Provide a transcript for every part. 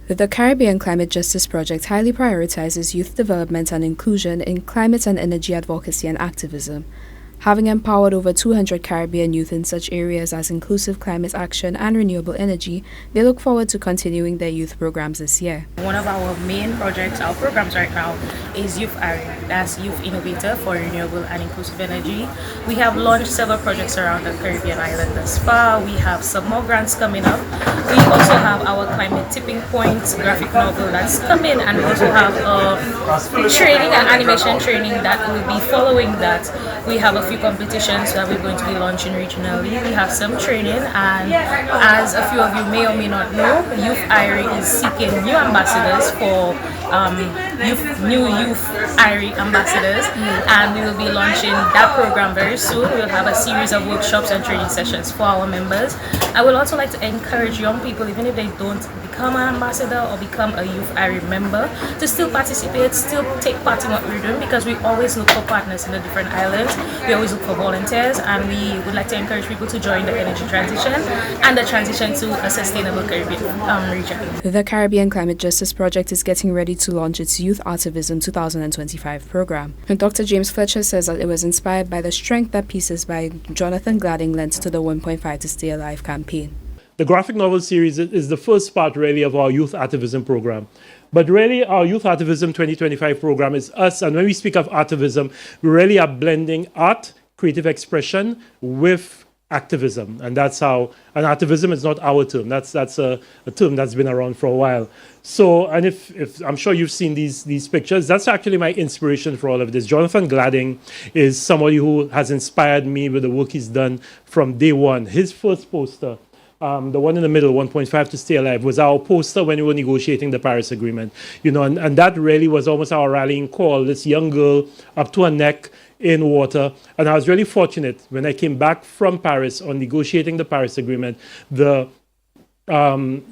The Caribbean Climate Justice Project highly prioritizes youth development and inclusion in climate and energy advocacy and activism. Having empowered over 200 Caribbean youth in such areas as inclusive climate action and renewable energy, they look forward to continuing their youth programs this year. One of our main projects, our programs right now, is Youth Artivism, that's Youth Innovator for Renewable and Inclusive Energy. We have launched several projects around the Caribbean island thus far. We have some more grants coming up. We also have our Climate Tipping Point graphic novel that's coming, and we also have training and animation training that will be following that. We have a few competitions that we're going to be launching regionally. We have some training, and as a few of you may or may not know, Youth IRI is seeking new ambassadors for new youth IRI ambassadors, and we will be launching that program very soon. We'll have a series of workshops and training sessions for our members. I would also like to encourage young people, even if they don't become an ambassador or become a Youth IRI member, to still participate, still take part in what we're doing, because we always look for partners in the different islands. We always look for volunteers, and we would like to encourage people to join the energy transition and the transition to a sustainable Caribbean region. The Caribbean Climate Justice Project is getting ready to launch its Youth Artivism 2025 program. Dr. James Fletcher says that it was inspired by the Strength That Pieces by Jonathan Gladding lent to the 1.5 to Stay Alive campaign. The graphic novel series is the first part really of our Youth Artivism program. But really our Youth Artivism 2025 program is us, and when we speak of artivism, we really are blending art, creative expression with activism. And that's how, and artivism is not our term, that's a term that's been around for a while. So, and if I'm sure you've seen these pictures, that's actually my inspiration for all of this. Jonathan Gladding is somebody who has inspired me with the work he's done from day one. His first poster, the one in the middle, 1.5 to Stay Alive, was our poster when we were negotiating the Paris Agreement. You know, and that really was almost our rallying call. This young girl up to her neck in water. And I was really fortunate when I came back from Paris on negotiating the Paris Agreement. The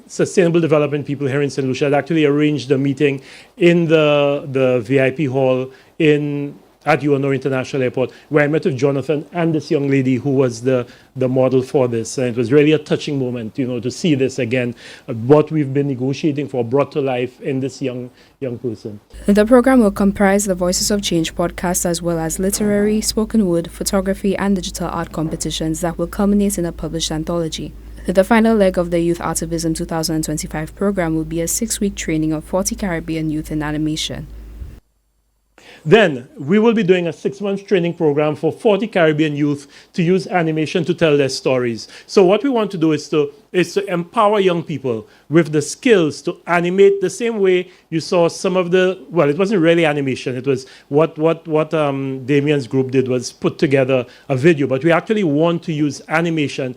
Sustainable Development people here in St. Lucia had actually arranged a meeting in the VIP hall at UNO International Airport, where I met with Jonathan and this young lady who was the model for this. And it was really a touching moment, you know, to see this again, what we've been negotiating for brought to life in this young person. The program will comprise the Voices of Change podcast, as well as literary, spoken word, photography, and digital art competitions that will culminate in a published anthology. The final leg of the Youth Artivism 2025 program will be a 6-week training of 40 Caribbean youth in animation. Then we will be doing a 6-month training program for 40 Caribbean youth to use animation to tell their stories. So what we want to do is to empower young people with the skills to animate the same way you saw some of the, well, it wasn't really animation. It was what Damien's group did was put together a video, but we actually want to use animation,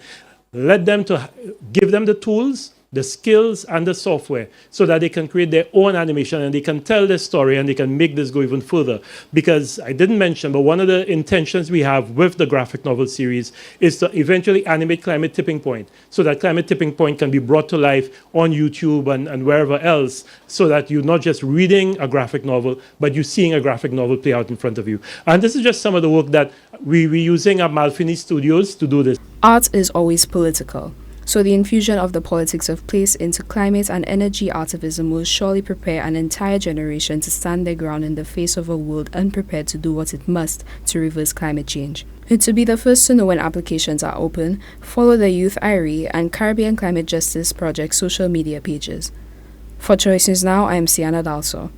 give them the tools, the skills and the software, so that they can create their own animation and they can tell their story and they can make this go even further. Because I didn't mention, but one of the intentions we have with the graphic novel series is to eventually animate Climate Tipping Point, so that Climate Tipping Point can be brought to life on YouTube and wherever else, so that you're not just reading a graphic novel, but you're seeing a graphic novel play out in front of you. And this is just some of the work that we're using at Malfini Studios to do this. Art is always political. So the infusion of the politics of place into climate and energy artivism will surely prepare an entire generation to stand their ground in the face of a world unprepared to do what it must to reverse climate change. And to be the first to know when applications are open, follow the Youth IRI and Caribbean Climate Justice Project social media pages. For Choices Now, I am Cianna Dalsan.